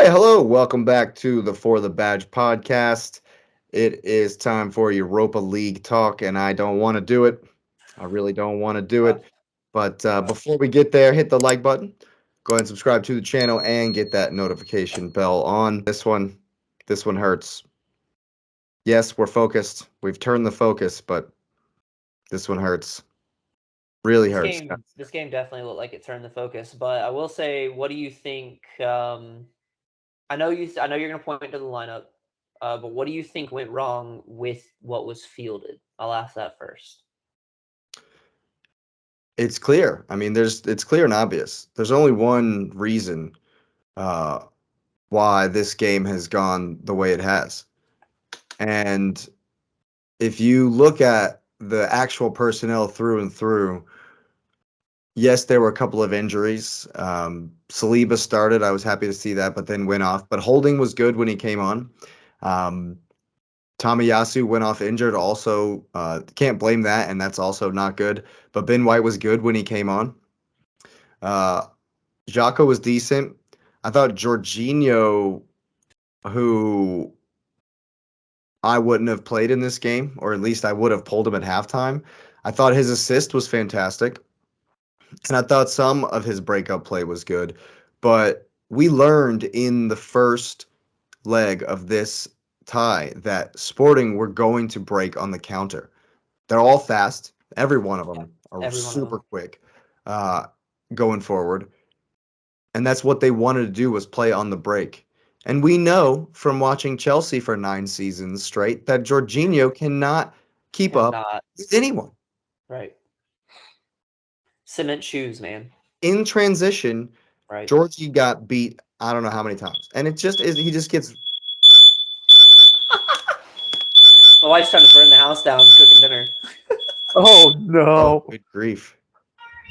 Hey, hello. Welcome back to the For the Badge podcast. It is time for Europa League talk, and I don't want to do it. I really don't want to do it. But before we get there, hit the like button. Go ahead and subscribe to the channel and get that notification bell on. This one hurts. Yes, we're focused. We've turned the focus, but this one hurts. Really This hurts. game, this game definitely looked like it turned the focus. But I will say, what do you think? I know you're going to point to the lineup, but what do you think went wrong with what was fielded? I'll ask that first. It's clear. I mean, it's clear and obvious. There's only one reason uh, why this game has gone the way it has. And if you look at the actual personnel through and through, yes, there were a couple of injuries. Saliba started. I was happy to see that, but then went off. But Holding was good when he came on. Um, Tamayasu went off injured. Also, can't blame that, and that's also not good. But Ben White was good when he came on. Uh, Xhaka was decent. I thought Jorginho, who I wouldn't have played in this game, or at least I would have pulled him at halftime. I thought his assist was fantastic, and I thought some of his breakup play was good. But we learned in the first leg of this tie that Sporting were going to break on the counter. They're all fast. Every one of Yeah, them are every one of super them. quick uh, going forward. And that's what they wanted to do was play on the break. And we know from watching Chelsea for 9 seasons straight that Jorginho cannot keep up Cannot. with anyone. Right. Cement shoes, man. In transition, Right. Georgie got beat I don't know how many times. And it just is he just gets My wife's trying to burn the house down, cooking dinner. Oh oh no. good grief.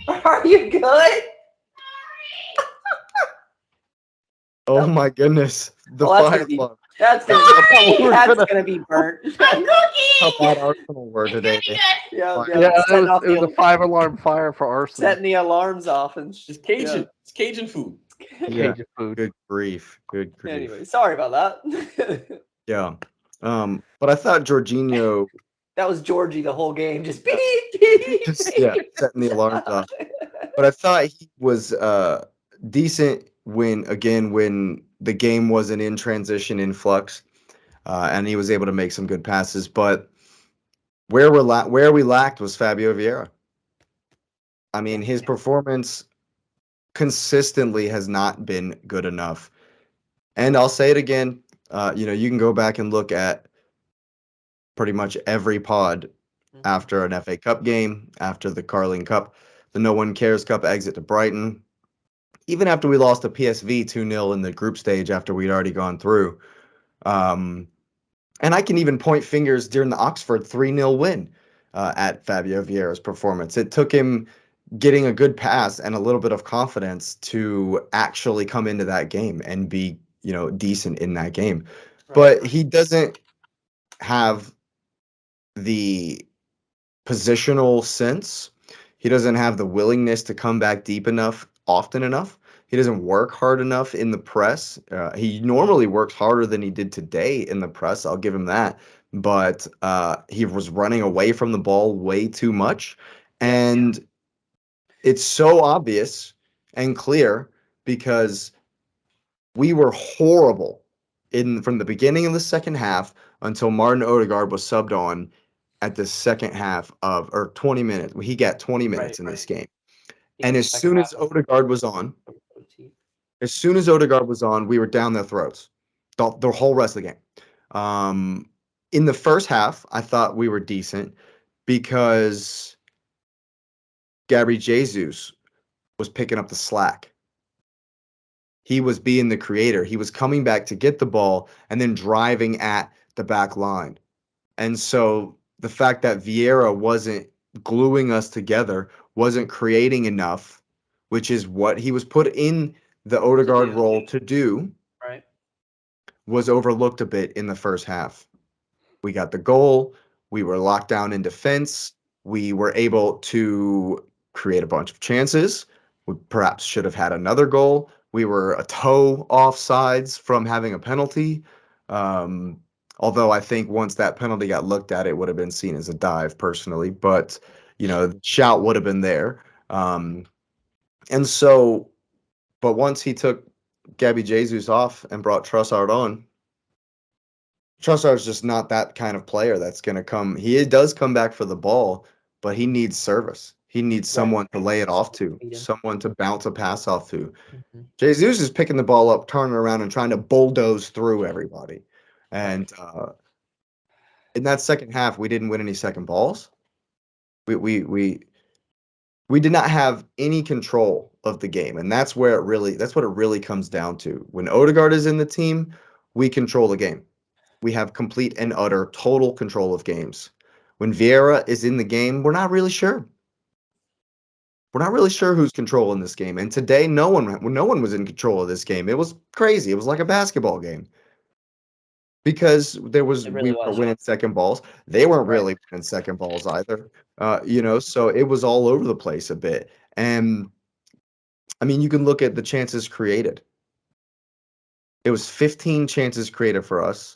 Are you good? Oh my goodness. The Well, that's fire gonna be alarm. that's That's gonna how bad, We were that's gonna. gonna be burnt. how bad Arsenal were today. They had Yeah, fire yeah. Yeah, alarm. Setting off it was a the 5 alarm fire for Arsenal. setting the alarms off and It's Cajun. yeah. It's Cajun food. Yeah. Cajun food. Good grief. Good Anyway, grief. sorry about that. Yeah. But I thought Jorginho That was Georgie the whole game, just beep beep just beep. setting the alarms off. But I thought he was decent when the game wasn't in transition in flux, and he was able to make some good passes. But where we lacked was Fabio Vieira. I mean, his performance consistently has not been good enough. And I'll say it again. You can go back and look at pretty much every pod after an FA Cup game, after the Carling Cup, the No One Cares Cup exit to Brighton, even after we lost to PSV 2-0 in the group stage after we'd already gone through. Um, and I can even point fingers during the Oxford 3-0 win at Fabio Vieira's performance. It took him getting a good pass and a little bit of confidence to actually come into that game and be, decent in that game. Right. But he doesn't have the positional sense. He doesn't have the willingness to come back deep enough often enough. He doesn't work hard enough in the press. He normally works harder than he did today in the press. I'll give him that. But he was running away from the ball way too much. And it's so obvious and clear because we were horrible in from the beginning of the second half until Martin Odegaard was subbed on at the second half of or 20 minutes. He got 20 minutes in this game. Yeah, And the second half was as soon as Odegaard was on, we were down their throats the whole rest of the game. In the first half, I thought we were decent because Gabby Jesus was picking up the slack. He was being the creator. He was coming back to get the ball and then driving at the back line. And so the fact that Vieira wasn't gluing us together, wasn't creating enough, which is what he was put in the Odegaard role to do, right. was overlooked a bit in the first half. We got the goal. We were locked down in defense. We were able to create a bunch of chances. We perhaps should have had another goal. We were a toe offsides from having a penalty. Um, Although I think once that penalty got looked at, it would have been seen as a dive personally, but the shout would have been there. And so, but once he took Gabby Jesus off and brought Trossard on, Trossard's just not that kind of player that's going to come. He does come back for the ball, but he needs service. He needs someone to lay it off to, someone to bounce a pass off to. Mm-hmm. Jesus is picking the ball up, turning around, and trying to bulldoze through everybody. And in that second half, we didn't win any second balls. We did not have any control of the game, and that's what it really comes down to. When Odegaard is in the team, we control the game. We have complete and utter total control of games. When Vieira is in the game, we're not really sure. We're not really sure who's controlling this game. And today, no one was in control of this game. It was crazy. It was like a basketball game because we were winning second balls. They weren't really winning second balls either. So it was all over the place a bit. And I mean, you can look at the chances created. It was 15 chances created for us,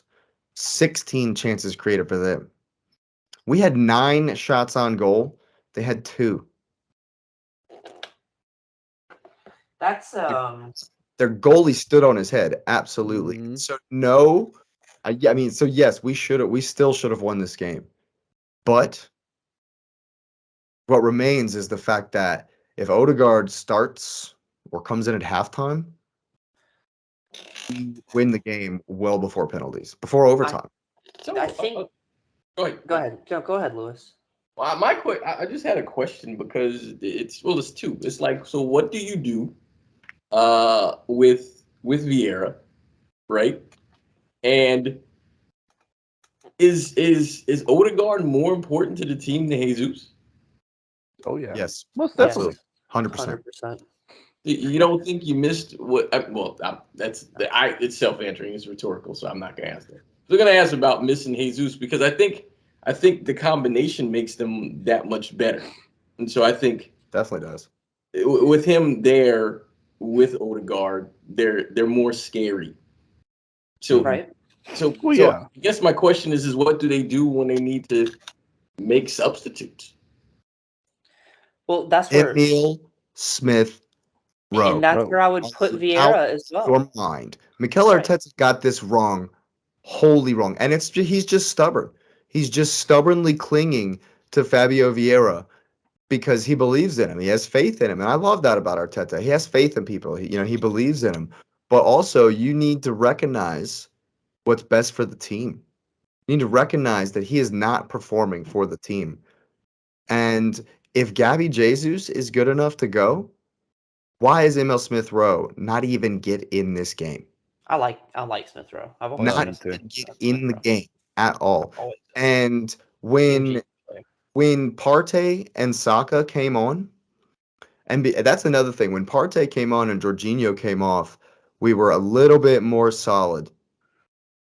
16 chances created for them. We had 9 shots on goal. They had 2. That's Their goalie stood on his head. Absolutely. Mhm. So so yes, we still should have won this game. But what remains is the fact that if Odegaard starts or comes in at halftime, we win the game well before penalties, before overtime. I think. Go ahead. Go ahead. Go ahead, Lewis. Well, I just had a question because it's two. It's like, so what do you do with Vieira, right? And is Odegaard more important to the team than Jesus? Oh yeah. Yes, Most absolutely. definitely. 100%. You don't think you missed what? It's self-answering. It's rhetorical, so I'm not going to ask that. We're going to ask about missing Jesus because I think the combination makes them that much better, and so I think Definitely does. with him there with Odegaard, they're more scary. So Yeah. I guess my question is what do they do when they need to make substitutes? Well, that's where Emil Smith Rowe. and that's where I would put Out Vieira as well. your mind. Mikel Arteta got this wrong, wholly wrong, and he's just stubborn. He's just stubbornly clinging to Fabio Vieira because he believes in him. He has faith in him, and I love that about Arteta. He has faith in people. He believes in him. But also, you need to recognize what's best for the team. You need to recognize that he is not performing for the team. And if Gabby Jesus is good enough to go, why is Emil Smith Rowe not even get in this game? I like Smith Rowe. I've always Not liked get in the game at all. Always. And when Partey and Saka came on, that's another thing. When Partey came on and Jorginho came off, we were a little bit more solid.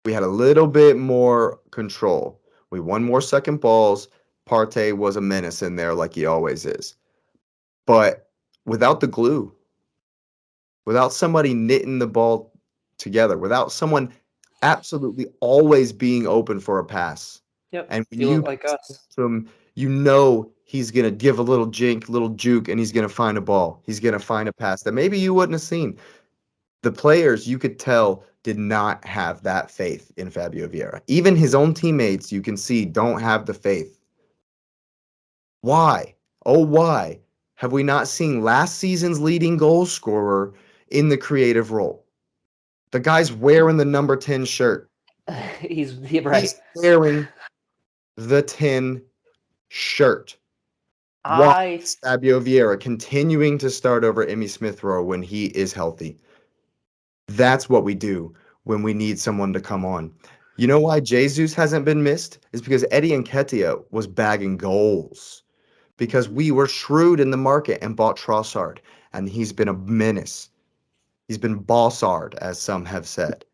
We had a little bit more control. We won more second balls. Partey was a menace in there like he always is. But without the glue, without somebody knitting the ball together, without someone absolutely always being open for a pass. Yep. And when You you look like us. to him, he's going to give a little juke, and he's going to find a ball. He's going to find a pass that maybe you wouldn't have seen. The players, you could tell, did not have that faith in Fabio Vieira. Even his own teammates, you can see, don't have the faith. Why? Oh, why have we not seen last season's leading goal scorer in the creative role? The guy's wearing the number 10 shirt. He's right. He's wearing the 10 shirt. Why is Fabio Vieira continuing to start over Emmy Smith Rowe when he is healthy? That's what we do when we need someone to come on. You know why Jesus hasn't been missed? Is because Eddie Nketiah was bagging goals. Because we were shrewd in the market and bought Trossard, and he's been a menace. He's been bossard, as some have said.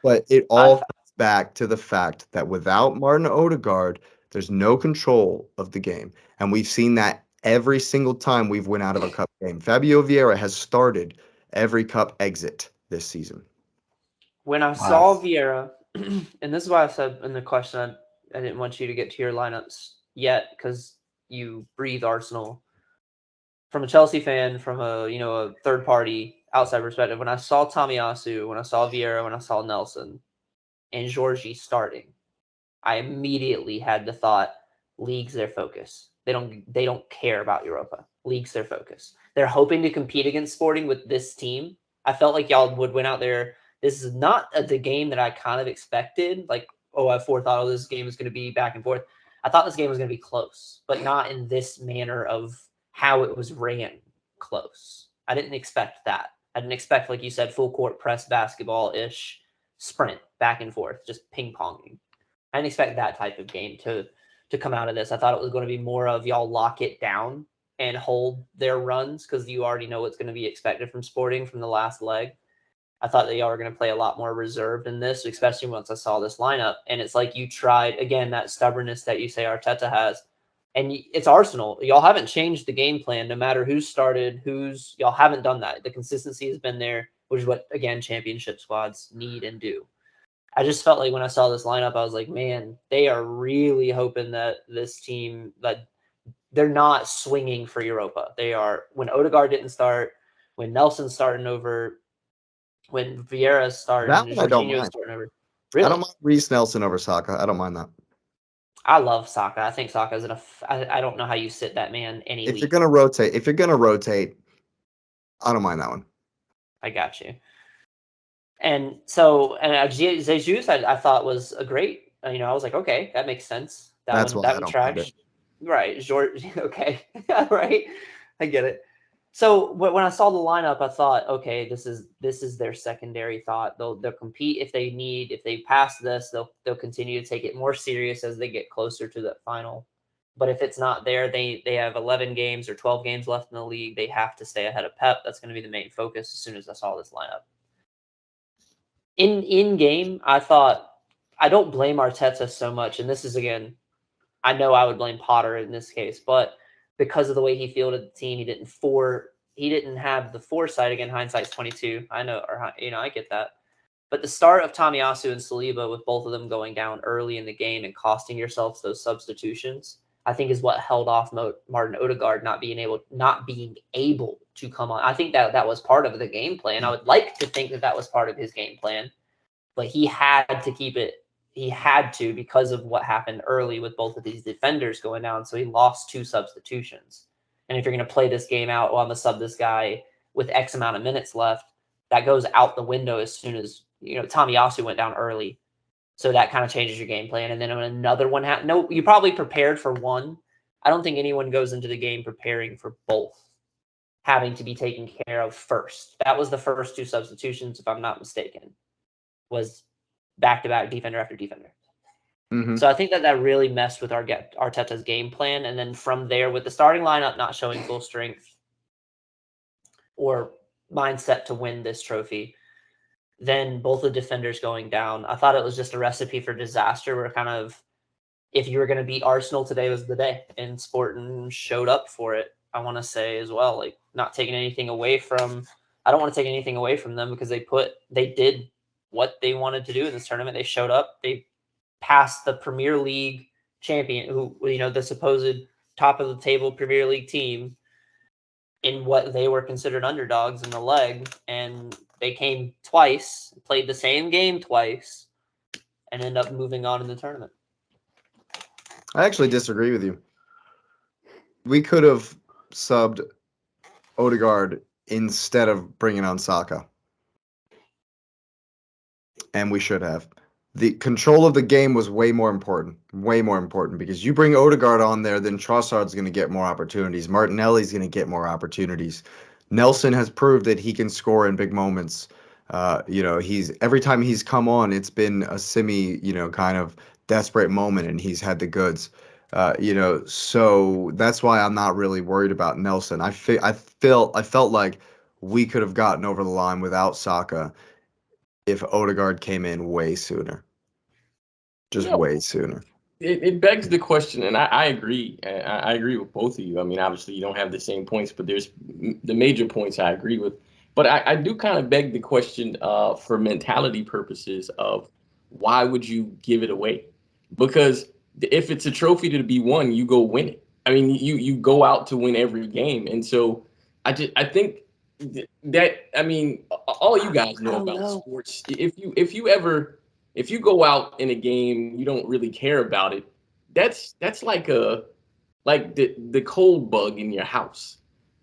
But it all comes back to the fact that without Martin Odegaard, there's no control of the game. And we've seen that every single time we've went out of a cup game. Fabio Vieira has started every cup exit this season. When I saw Vieira, and this is why I said in the question I didn't want you to get to your lineups yet because you breathe Arsenal. From a Chelsea fan, from a third party outside perspective, when I saw Tomiyasu, when I saw Vieira, when I saw Nelson, and Georgie starting, I immediately had the thought, league's their focus. They don't care about Europa. League's their focus. They're hoping to compete against Sporting with this team. I felt like y'all would win out there. This is not the game that I kind of expected. Like, I forethought this game was going to be back and forth. I thought this game was going to be close, but not in this manner of how it was ran close. I didn't expect that. I didn't expect, like you said, full court press basketball-ish sprint back and forth, just ping-ponging. I didn't expect that type of game to come out of this. I thought it was going to be more of y'all lock it down and hold their runs because you already know what's going to be expected from Sporting from the last leg. I thought that y'all were going to play a lot more reserved in this, especially once I saw this lineup. And it's like you tried, again, that stubbornness that you say Arteta has. And it's Arsenal. Y'all haven't changed the game plan no matter who's started, y'all haven't done that. The consistency has been there, which is what, again, championship squads need and do. I just felt like when I saw this lineup, I was like, man, they are really hoping that this team, that they're not swinging for Europa. They are, when Odegaard didn't start, when Nelson's starting over, when Vieira's starting, That one I don't Jorginho's mind. starting over. I Really? don't mind Reece Nelson over Saka. I don't mind that. I love Saka. I think Saka's I don't know how you sit that man any If league. you're gonna rotate, I don't mind that one. I got you. And so, Jesus, I thought was a great. I was like, okay, that makes sense. That's why I That one don't mind tracks. it. Right, George. Okay, right. I get it. So when I saw the lineup, I thought, okay, this is their secondary thought. They'll compete if they pass this, they'll continue to take it more serious as they get closer to the final. But if it's not there, they have 11 games or 12 games left in the league. They have to stay ahead of Pep. That's going to be the main focus as soon as I saw this lineup. In game, I thought I don't blame Arteta so much, and this is again, I know I would blame Potter in this case, but because of the way he fielded the team, he didn't have the foresight. Again, hindsight's 22. I know, I get that. But the start of Tomiyasu and Saliba, with both of them going down early in the game and costing yourselves those substitutions, I think is what held off Martin Odegaard not being able to come on. I think that was part of the game plan. I would like to think that was part of his game plan, but he had to keep it. He had to because of what happened early with both of these defenders going down. So he lost 2 substitutions. And if you're going to play this game out, I'm going to sub this guy with X amount of minutes left, that goes out the window as soon as, Tomiyasu went down early. So that kind of changes your game plan. And then when another one happened, no, you probably prepared for one. I don't think anyone goes into the game preparing for both having to be taken care of first. That was the first 2 substitutions, if I'm not mistaken, was back-to-back defender after defender. Mm-hmm. So I think that really messed with Arteta's game plan. And then from there, with the starting lineup not showing full strength or mindset to win this trophy, then both the defenders going down, I thought it was just a recipe for disaster where kind of, if you were going to beat Arsenal, today was the day. And Sporting showed up for it, I want to say as well. Like, not taking anything away from, I don't want to take anything away from them because they did what they wanted to do in this tournament. They showed up. They passed the Premier League champion, who, the supposed top of the table Premier League team, in what they were considered underdogs in the leg. And they came twice, played the same game twice, and end up moving on in the tournament. I actually disagree with you. We could have subbed Odegaard instead of bringing on Saka. And we should have. The control of the game was way more important, because you bring Odegaard on there, then Trossard's going to get more opportunities. Martinelli's going to get more opportunities. Nelson has proved that he can score in big moments. He's every time he's come on, it's been a kind of desperate moment, and he's had the goods. So that's why I'm not really worried about Nelson. I felt like we could have gotten over the line without Saka if Odegaard came in way sooner. Just way sooner. It begs the question, and I agree. I agree with both of you. I mean, obviously, you don't have the same points, but there's the major points I agree with. But I do kind of beg the question for mentality purposes of why would you give it away? Because if it's a trophy to be won, you go win it. I mean, you go out to win every game, and so I think that I mean, all you guys I know don't about know. sports. If you go out in a game, you don't really care about it. That's like the cold bug in your house.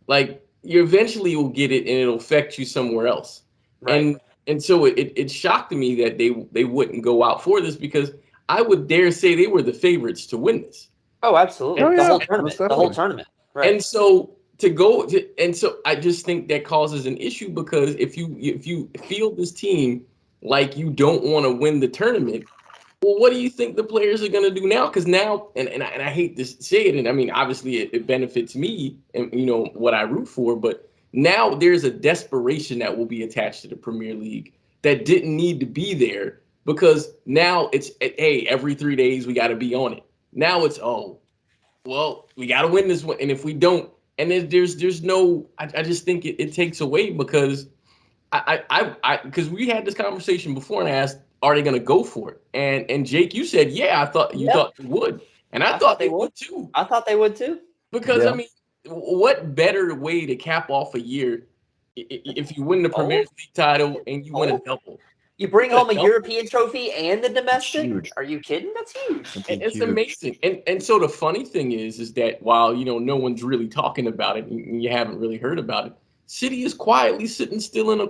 Like you eventually will get it and it'll affect you somewhere else. Right. And so it shocked me that they wouldn't go out for this because I would dare say they were the favorites to win this. Oh, absolutely. Oh, The yeah, whole most tournament. The whole definitely. tournament. Right. And so to go to, and so I just think that causes an issue because if you feel this team like you don't want to win the tournament, well, what do you think the players are going to do now? Because now, and I hate to say it, and I mean, obviously it benefits me and you know what I root for, but now there's a desperation that will be attached to the Premier League that didn't need to be there because now it's hey, every 3 days we got to be on it. Now it's oh, well, we got to win this one, and if we don't, and there's no, I just think it takes away because because we had this conversation before and I asked, are they going to go for it? And Jake, you said, yeah, I thought you Yeah. thought they would, and I I thought they would too. I thought they would too. Because I Yeah. mean, what better way to cap off a year if you win the Premier Oh, League title and you win a oh. double? You bring You win home a double. European trophy and the domestic? huge. Are you kidding? That's huge. That'd be It's huge. amazing, and so the funny thing is that while you know no one's really talking about it, and you haven't really heard about it, City is quietly sitting still in a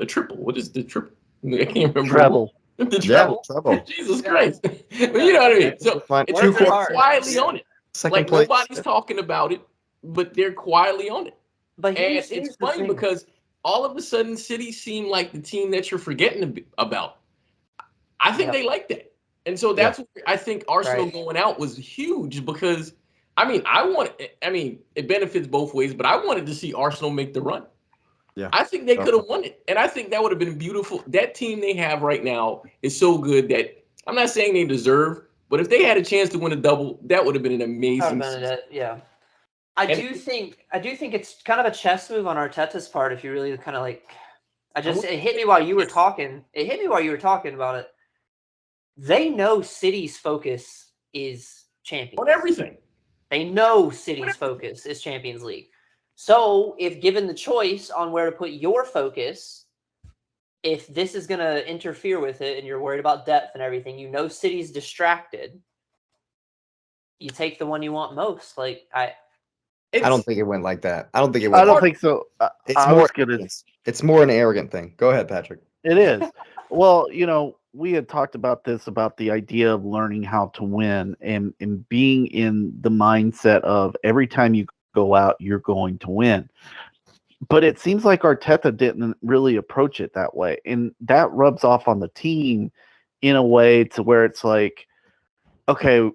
triple. What is the triple? I can't remember. Treble. The Yeah, treble. trouble. Jesus Yeah. Christ! But you know what I mean. So Fine. they're Working Two hard. quietly Yeah. on it. second Like place. nobody's talking about it, but they're quietly on it. But And here's it's the funny thing. because all of a sudden, City seem like the team that you're forgetting about. I think Yep. they like that. And so Yeah. that's where I think Arsenal Right. going out was huge because I mean, it benefits both ways, but I wanted to see Arsenal make the run. Yeah. I think they could have won it. And I think that would have been beautiful. That team they have right now is so good that I'm not saying they deserve, but if they had a chance to win a double, that would have been an amazing season. Yeah. I And do think it's kind of a chess move on Arteta's part if you really kind of like it hit me while you were talking. It hit me while you were talking about it. They know City's focus is Champions on everything. They know City's focus is Champions League. So, if given the choice on where to put your focus, if this is going to interfere with it and you're worried about depth and everything, you know City's distracted, you take the one you want most. Like I don't think it went like that. I don't think it I went. don't think so. It's I more. was gonna. It's more an arrogant thing. Go ahead, Patrick. It is. Well, you know, we had talked about this about the idea of learning how to win and being in the mindset of every time you go out, you're going to win. But it seems like Arteta didn't really approach it that way. And that rubs off on the team in a way to where it's like, okay,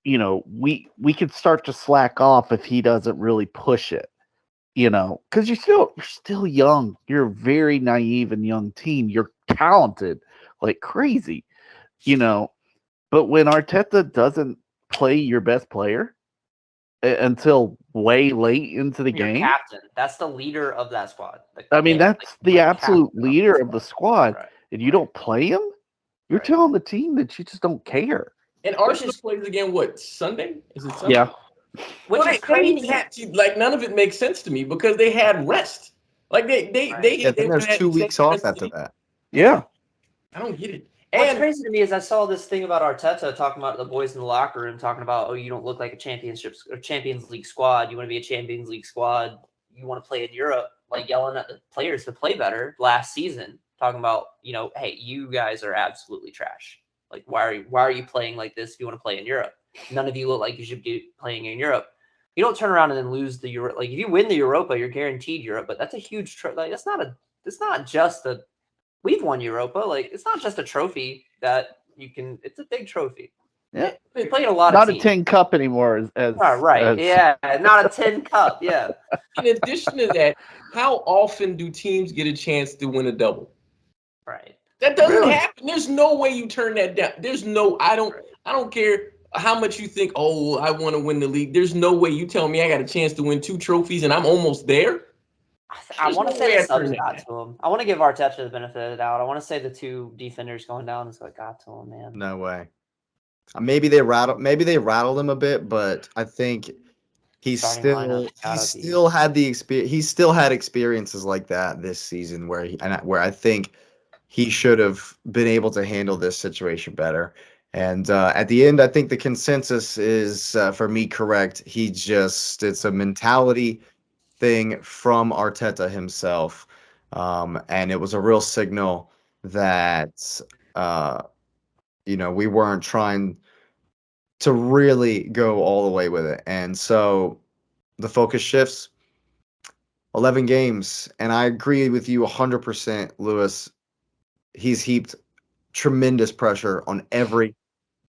you know, we could start to slack off if he doesn't really push it. You know, because you're still young. You're a very naive and young team. You're talented like crazy, you know. But when Arteta doesn't play your best player until way late into the your game, captain, that's the leader of that squad. I mean, that's the absolute captain leader of the squad, Right. and you don't play him, you're Right. telling the team that you just don't care. And Arsenal plays again what, Sunday? Is it Sunday? Yeah. Which Well, is crazy. Like none of it makes sense to me because they had rest. Like Yeah, then there's 2 weeks off after that. Yeah. I don't get it. What's And crazy to me is I saw this thing about Arteta talking about the boys in the locker room, talking about, oh, you don't look like a Champions League squad. You want to be a Champions League squad. You want to play in Europe, like yelling at the players to play better last season, talking about, you know, hey, you guys are absolutely trash. Like, why are you playing like this if you want to play in Europe? None of you look like you should be playing in Europe. You don't turn around and then lose the Euro. Like, if you win the Europa, you're guaranteed Europe. But that's a huge like it's not just a. We've won Europa. Like, it's not just a trophy that you can. It's a big trophy. Yeah. We played a lot Not of a teams. 10 cup anymore. Right. Yeah. Not a 10 cup. Yeah. in addition to that, how often do teams get a chance to win a double? Right. That doesn't Really? happen. there's no way you turn that down. I don't care how much you think, oh, I want to win the league. There's no way you tell me I got a chance to win 2 trophies and I'm almost there. I want to no say way the I turn subs that got down. to him. I want to give Arteta the benefit of the doubt. I want to say the 2 defenders going down is what got to him, man. No way. Maybe they rattled him a bit, but I think he Starting lineup gotta be. still had the experience. He still had experiences like that this season where I think he should have been able to handle this situation better. And at the end, I think the consensus is for me correct. It's a mentality thing from Arteta himself, and it was a real signal that uh, we weren't trying to really go all the way with it. And so the focus shifts. 11 games, and I agree with you 100%, Lewis. He's heaped tremendous pressure on every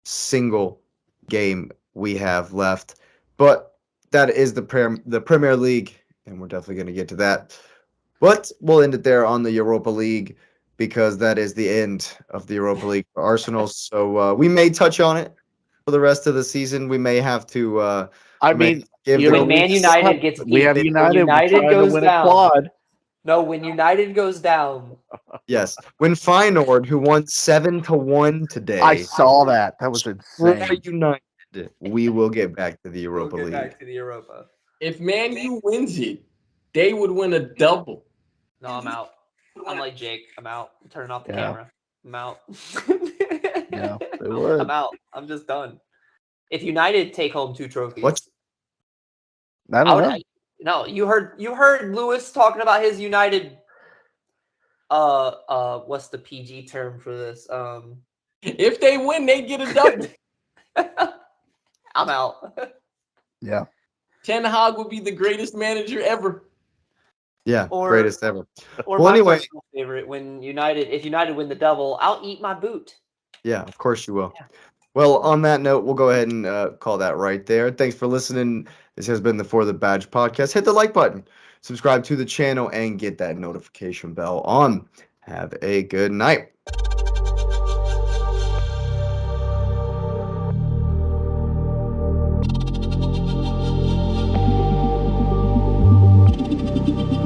single game we have left. But that is the Premier League, and we're definitely going to get to that. But we'll end it there on the Europa League because that is the end of the Europa League for Arsenal. So we may touch on it for the rest of the season. We may have to. I mean, give you the know, When Man United gets we have beat, United. We're United trying to goes win down. a quad. No, when United goes down, Yes, when Feyenoord, who won 7-1 today, I saw that. That was Roy insane. United, we will get back to the we'll Europa get League. back to the Europa. If Man U wins it, they would win a double. No, I'm out. I'm like Jake. I'm out. I'm turning off the Yeah. camera. I'm out. Yeah, they would. I'm out. I'm just done. If United take home 2 trophies, What? I don't know. No, you heard Lewis talking about his United. What's the PG term for this? If they win, they get a double. I'm out. Yeah. Ten Hag would be the greatest manager ever. Yeah, Or- greatest ever. Or Well, my anyway. personal favorite, if United win the double, I'll eat my boot. Yeah, of course you will. Yeah. Well, on that note, we'll go ahead and call that right there. Thanks for listening. This has been the For the Badge podcast. Hit the like button, subscribe to the channel, and get that notification bell on. Have a good night.